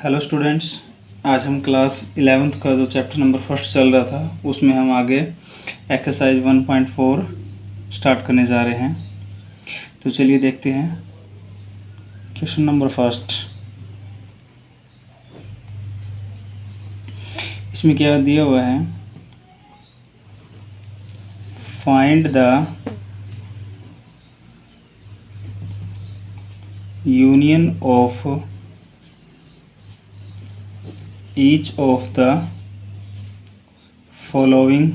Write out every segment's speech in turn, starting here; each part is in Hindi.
हेलो स्टूडेंट्स, आज हम क्लास 11th का जो चैप्टर नंबर फर्स्ट चल रहा था उसमें हम आगे एक्सरसाइज 1.4 स्टार्ट करने जा रहे हैं। तो चलिए देखते हैं क्वेश्चन नंबर फर्स्ट। इसमें क्या दिया हुआ है, find the union of each of the following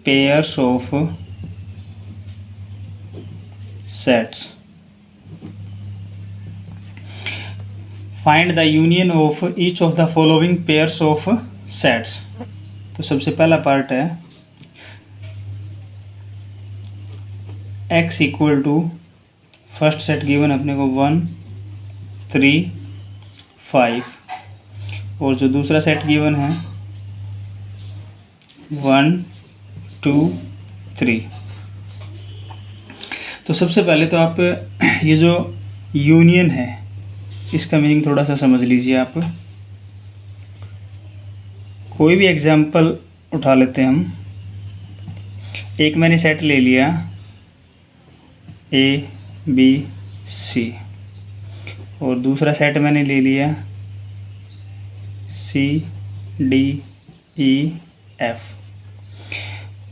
pairs of sets. Find the union of each of the following pairs of sets. तो सबसे पहला पार्ट है x equal to first set given अपने को 1 3 5 और जो दूसरा सेट गिवन है 1 2 3। तो सबसे पहले तो आप ये जो यूनियन है इसका मीनिंग थोड़ा सा समझ लीजिए। आप कोई भी एग्जाम्पल उठा लेते हैं हम। एक मैंने सेट ले लिया A B C और दूसरा सेट मैंने ले लिया C D E F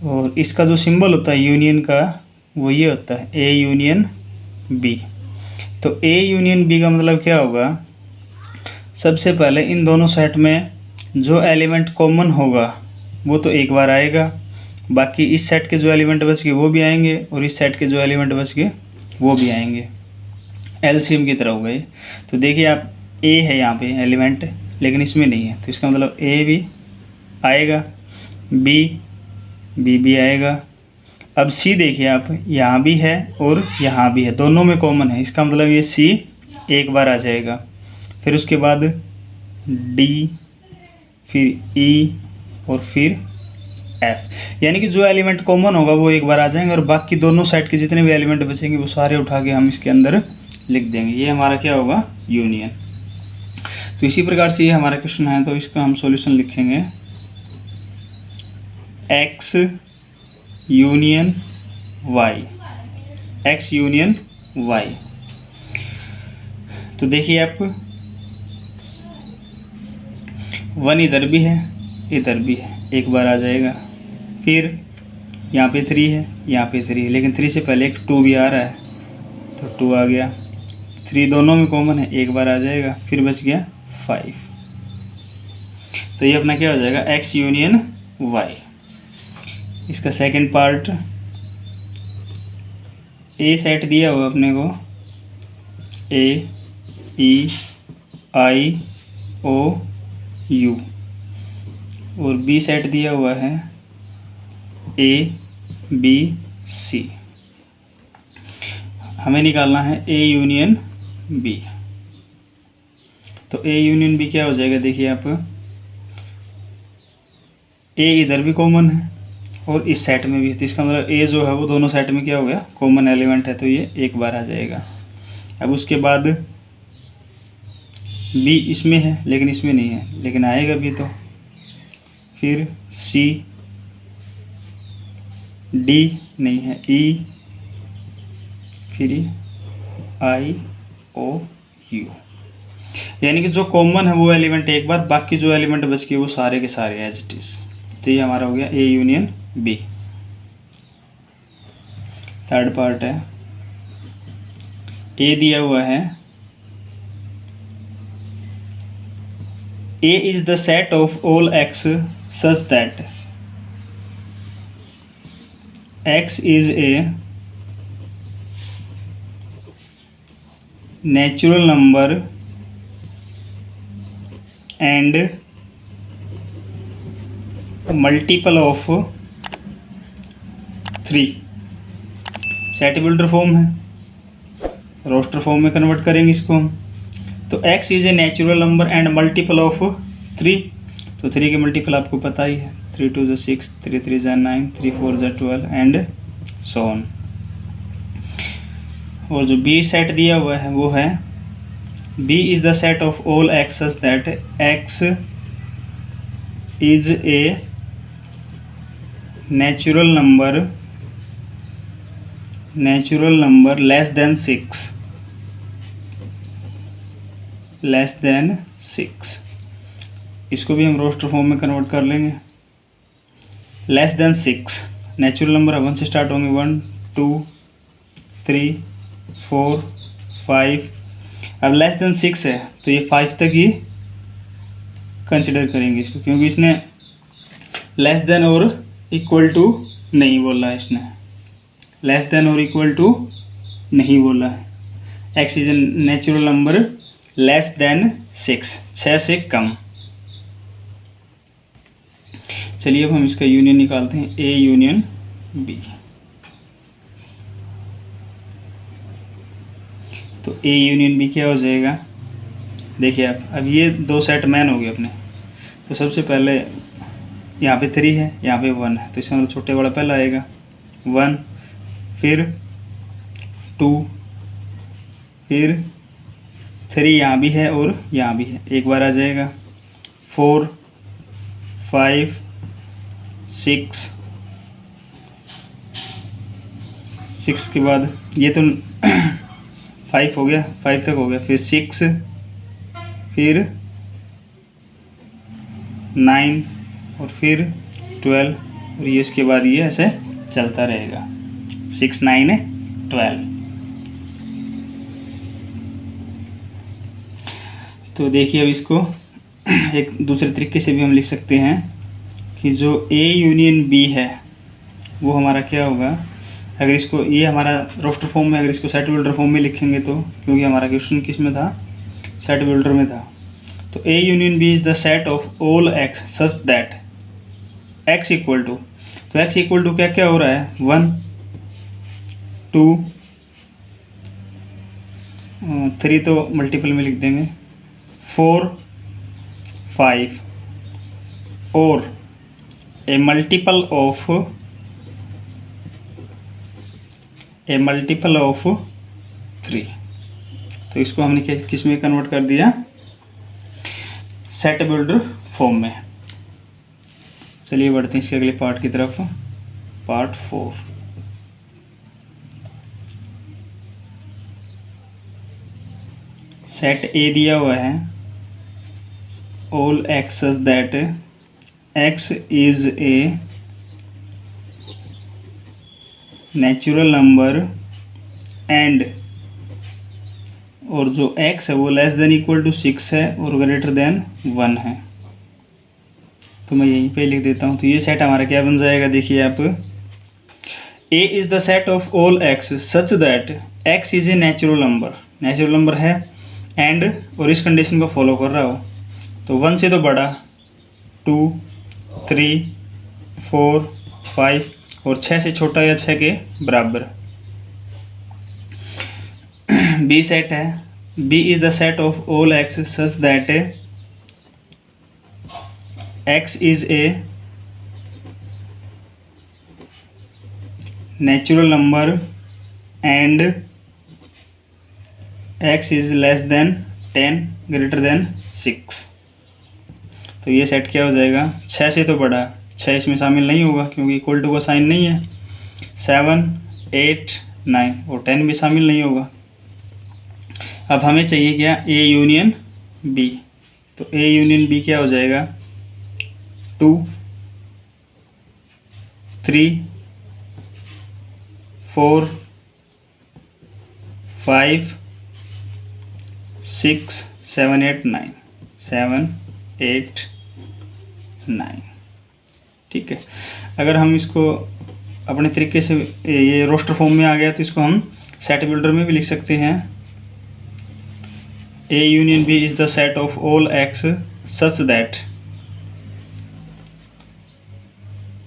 और इसका जो सिंबल होता है यूनियन का वो ये होता है A यूनियन B। तो A यूनियन B का मतलब क्या होगा, सबसे पहले इन दोनों सेट में जो एलिमेंट कॉमन होगा वो तो एक बार आएगा, बाकी इस सेट के जो एलिमेंट बच गए वो भी आएंगे और इस सेट के जो एलिमेंट बच गए वो भी आएंगे। एलसीएम की तरह हो गए। तो देखिए आप ए है यहाँ पे एलिमेंट लेकिन इसमें नहीं है, तो इसका मतलब ए भी आएगा, बी भी आएगा। अब सी देखिए आप, यहाँ भी है और यहाँ भी है, दोनों में कॉमन है, इसका मतलब ये सी एक बार आ जाएगा। फिर उसके बाद डी, फिर ई और फिर एफ, यानी कि जो एलिमेंट कॉमन होगा वो एक बार आ जाएंगे और बाकी दोनों साइड के जितने भी एलिमेंट बचेंगे वो सारे उठा के हम इसके अंदर लिख देंगे। ये हमारा क्या होगा, यूनियन। तो इसी प्रकार से ये हमारा क्वेश्चन है, तो इसका हम सॉल्यूशन लिखेंगे x union y, x union y। तो देखिए आप 1 इधर भी है इधर भी है, एक बार आ जाएगा। फिर यहाँ पे 3 है यहाँ पे 3 है, लेकिन 3 से पहले एक 2 भी आ रहा है तो 2 आ गया। 3 दोनों में कॉमन है, एक बार आ जाएगा। फिर बच गया 5। तो ये अपना क्या हो जाएगा, x यूनियन y। इसका सेकंड पार्ट, ए सेट दिया हुआ अपने को A E I O U और बी सेट दिया हुआ है A B C। हमें निकालना है A यूनियन B। तो A यूनियन B क्या हो जाएगा, देखिए आप A इधर भी कॉमन है और इस सेट में भी है, तो इसका मतलब A जो है वो दोनों सेट में क्या हो गया, कॉमन एलिमेंट है, तो ये एक बार आ जाएगा। अब उसके बाद B इसमें है लेकिन इसमें नहीं है, लेकिन आएगा भी। तो फिर C D नहीं है, E फिर I O U, यानी कि जो कॉमन है वो एलिमेंट एक बार, बाकी जो एलिमेंट बच गए वो सारे के सारे एज इट इज। तो ये हमारा हो गया A union B। Third part है, A दिया हुआ है A is the set of all x such that x is a natural number and multiple of 3। Set builder form है, रोस्टर फॉर्म में कन्वर्ट करेंगे इसको हम। तो x is a natural number and multiple of 3। तो 3 के मल्टीपल आपको पता ही है, 3 2 ज़ा 6, 3 3 ज़ा 9, 3 4 ज़ा 12 एंड सो ऑन। और जो बी सेट दिया हुआ है वो है B is the set of all x such that x is a natural number less than 6। इसको भी हम रोस्टर फॉर्म में कन्वर्ट कर लेंगे। लेस देन 6 नेचुरल नंबर 1 से स्टार्ट होंगे, 1 2 3 4 5। अब लेस देन 6 है तो ये 5 तक ही कंसिडर करेंगे इसको, क्योंकि इसने लेस देन और इक्वल टू नहीं बोला है, इसने लेस देन और इक्वल टू नहीं बोला है। X is a natural number less than 6 से कम। चलिए अब हम इसका यूनियन निकालते हैं, ए यूनियन बी। तो ए यूनियन बी क्या हो जाएगा, देखिए आप, अब ये दो सेट मैन हो गए अपने। तो सबसे पहले यहाँ पे 3 है, यहाँ पे 1 है, तो इसका मतलब छोटे वाला पहला आएगा 1, फिर 2, फिर 3 यहाँ भी है और यहाँ भी है, एक बार आ जाएगा 4 5 6 के बाद ये तो 5 हो गया, 5 तक हो गया, फिर 6, फिर 9 और फिर 12, और ये इसके बाद ये ऐसे चलता रहेगा 6 9 12। तो देखिए अब इसको एक दूसरे तरीके से भी हम लिख सकते हैं कि जो ए यूनियन बी है वो हमारा क्या होगा, अगर इसको ये हमारा रोस्टर फॉर्म में, अगर इसको सेट बिल्डर फॉर्म में लिखेंगे तो, क्योंकि हमारा क्वेश्चन किस में था, सेट बिल्डर में था। तो A union B is the set of all x such that x equal to, तो एक्स इक्वल टू क्या क्या हो रहा है, 1 2 3 तो मल्टीपल में लिख देंगे, 4 5 और ए मल्टीपल ऑफ 3। तो इसको हमने किस में कन्वर्ट कर दिया, सेट बिल्डर फॉर्म में। चलिए बढ़ते हैं इसके अगले पार्ट की तरफ, पार्ट 4। सेट ए दिया हुआ है all x such that x is a natural number and, और जो x है वो लेस देन इक्वल टू 6 है और ग्रेटर देन 1 है। तो मैं यहीं पे लिख देता हूँ। तो ये सेट हमारा क्या बन जाएगा, देखिए आप, A is the set of all x such that x is a natural number है एंड, और इस कंडीशन को फॉलो कर रहा हो तो 1 से तो बड़ा 2 3 4 5 और 6 से छोटा या 6 के बराबर। बी सेट है, B is the set of all x such that x is a natural number and x is less than 10 greater than 6। तो ये सेट क्या हो जाएगा, 6 से तो बड़ा, 6 इसमें शामिल नहीं होगा क्योंकि इक्वल टू का साइन नहीं है, 7 8 9 और 10 भी शामिल नहीं होगा। अब हमें चाहिए क्या, ए यूनियन बी। तो ए यूनियन बी क्या हो जाएगा, 2 3 4 5 6 7 8 9 7 8 9। ठीक है, अगर हम इसको अपने तरीके से, ये रोस्टर फॉर्म में आ गया तो इसको हम सेट बिल्डर में भी लिख सकते हैं। A union B is the set of all x such that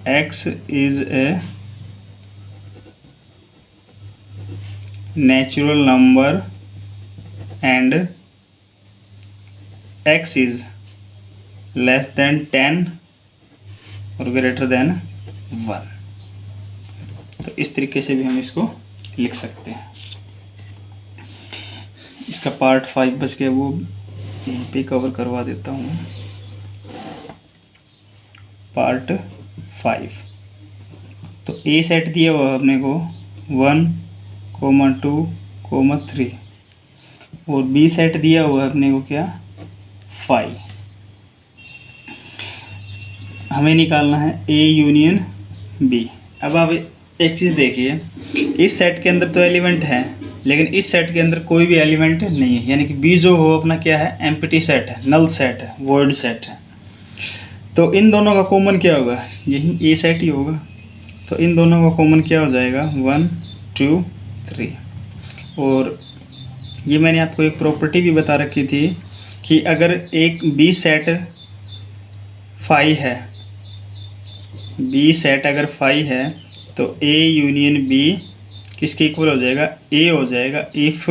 x is a natural number and x is less than 10 और ग्रेटर देन 1। तो इस तरीके से भी हम इसको लिख सकते हैं। इसका पार्ट 5 बच गया, वो यहीं पे कवर करवा देता हूँ। पार्ट 5, तो ए सेट दिया हुआ अपने को 1, 2, 3 और बी सेट दिया हुआ है अपने को क्या 5। हमें निकालना है ए यूनियन बी। अब आप एक चीज़ देखिए, इस सेट के अंदर तो एलिमेंट है, लेकिन इस सेट के अंदर कोई भी एलिमेंट नहीं है, यानी कि बी जो हो अपना क्या है एम्प्टी सेट है, नल सेट है, वॉइड सेट है। तो इन दोनों का कॉमन क्या होगा, यही ए सेट ही होगा। तो इन दोनों का कॉमन क्या हो जाएगा 1, 2, 3। और ये मैंने आपको एक प्रॉपर्टी भी बता रखी थी कि अगर एक बी सेट 5 है, बी सेट अगर 5 है तो ए यूनियन बी किसके इक्वल हो जाएगा, ए हो जाएगा इफ़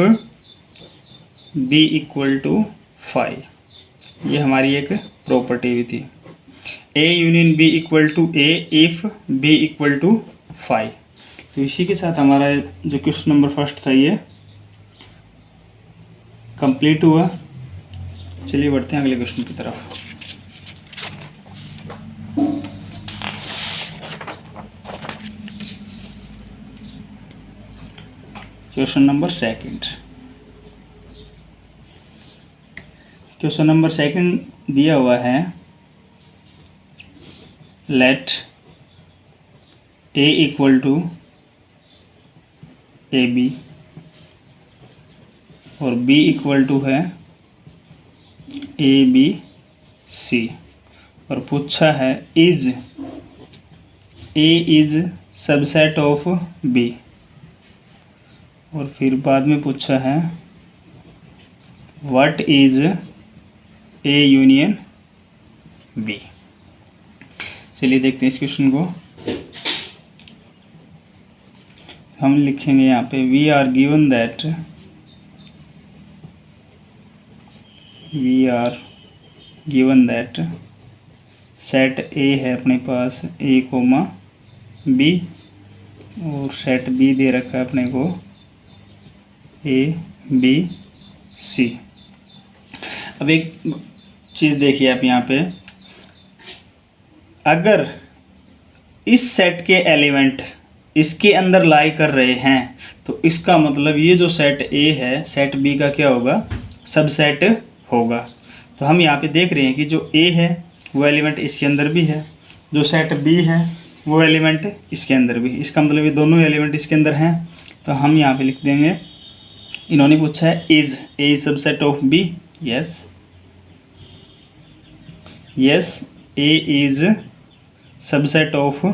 बी इक्वल टू 5। ये हमारी एक प्रॉपर्टी भी थी, A union B equal to A if B equal to 5। तो इसी के साथ हमारा जो क्वेश्चन नंबर फर्स्ट था ये कंप्लीट हुआ। चलिए बढ़ते हैं अगले क्वेश्चन की तरफ। Question number second. Question number second दिया हुआ है let A equal to a b और बी इक्वल टू है ए बी सी, और पूछा है is A is subset of B, और फिर बाद में पूछा है what is A union B. चलिए देखते हैं इस क्वेश्चन को। हम लिखेंगे यहाँ पे we are given that set A है अपने पास ए कोमा बी, और सेट बी दे रखा है अपने को ए बी सी। अब एक चीज़ देखिए आप यहाँ पे, अगर इस सेट के एलिमेंट इसके अंदर लाई कर रहे हैं तो इसका मतलब ये जो सेट ए है सेट बी का क्या होगा, सबसेट होगा। तो हम यहाँ पे देख रहे हैं कि जो ए है वो एलिमेंट इसके अंदर भी है, जो सेट बी है वो एलिमेंट इसके अंदर भी, इसका मतलब ये दोनों एलिमेंट इसके अंदर हैं। तो हम यहाँ पे लिख देंगे, इन्होंने पूछा है is A subset of B, yes yes A is subset of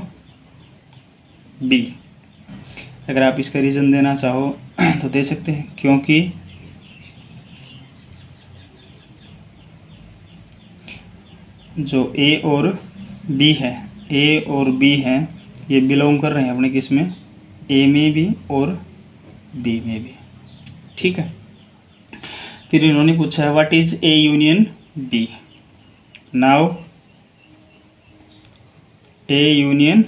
B. अगर आप इसका रीज़न देना चाहो तो दे सकते हैं, क्योंकि जो ए और बी है, ए और बी हैं ये बिलोंग कर रहे हैं अपने किस में, ए में भी और बी में भी, ठीक है। फिर इन्होंने पूछा है what is A union B. Now A union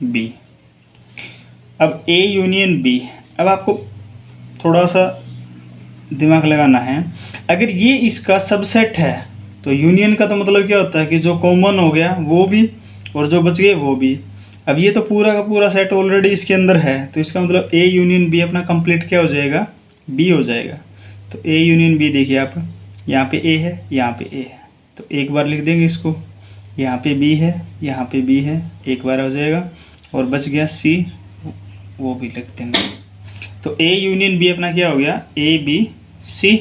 B, अब ए यूनियन बी, अब आपको थोड़ा सा दिमाग लगाना है। अगर ये इसका सबसेट है तो यूनियन का तो मतलब क्या होता है कि जो कॉमन हो गया वो भी और जो बच गए वो भी। अब ये तो पूरा का पूरा सेट ऑलरेडी इसके अंदर है, तो इसका मतलब ए यूनियन बी अपना कंप्लीट क्या हो जाएगा, बी हो जाएगा। तो ए यूनियन बी देखिए आप, यहाँ पे ए है, यहाँ पे ए है, तो एक बार लिख देंगे इसको, यहाँ पे बी है, यहाँ पे बी है, एक बार हो जाएगा, और बच गया सी, वो भी लिख देंगे। तो ए यूनियन बी अपना क्या हो गया, a b c,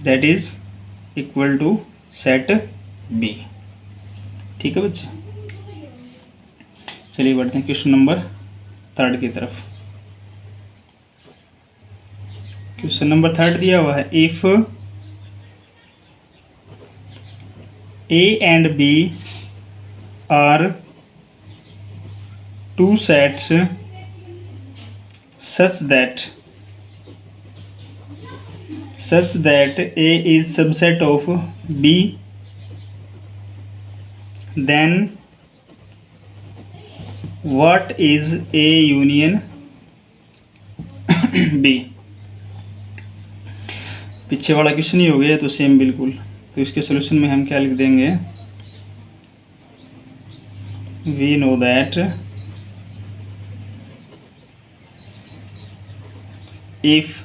that is equal to set B. ठीक है बच्चे, चलिए बढ़ते हैं क्वेश्चन नंबर थर्ड की तरफ। क्वेश्चन नंबर थर्ड दिया हुआ है if A and B are two sets such that A is subset of B then what is A union B. पीछे वाला क्वेश्चन ही हो गया तो सेम बिल्कुल। तो इसके सॉल्यूशन में हम क्या लिख देंगे, we know that if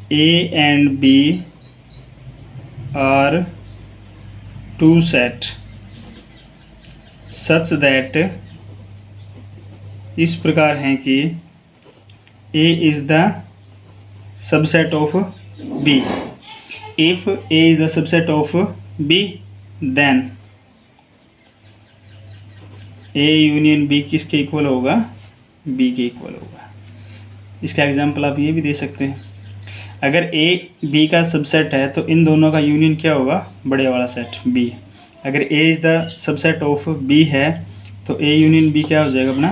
A and B are two set such that इस प्रकार हैं कि A is the subset of B. If A is the subset of B, then A union B किसके इक्वल होगा, B के इक्वल होगा। इसका एग्जाम्पल आप ये भी दे सकते हैं, अगर A B का सबसेट है तो इन दोनों का यूनियन क्या होगा, बड़े वाला सेट B। अगर A is the subset of B है तो A यूनियन B क्या हो जाएगा अपना,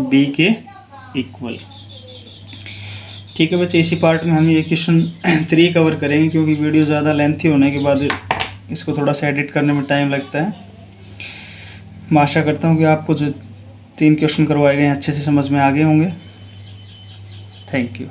B के इक्वल। ठीक है बच्चे, इसी पार्ट में हम ये क्वेश्चन 3 कवर करेंगे, क्योंकि वीडियो ज़्यादा लेंथी होने के बाद इसको थोड़ा सा एडिट करने में टाइम लगता है। मैं आशा करता हूँ कि आपको जो 3 क्वेश्चन करवाए गए हैं अच्छे से समझ में आ गए होंगे। Thank you.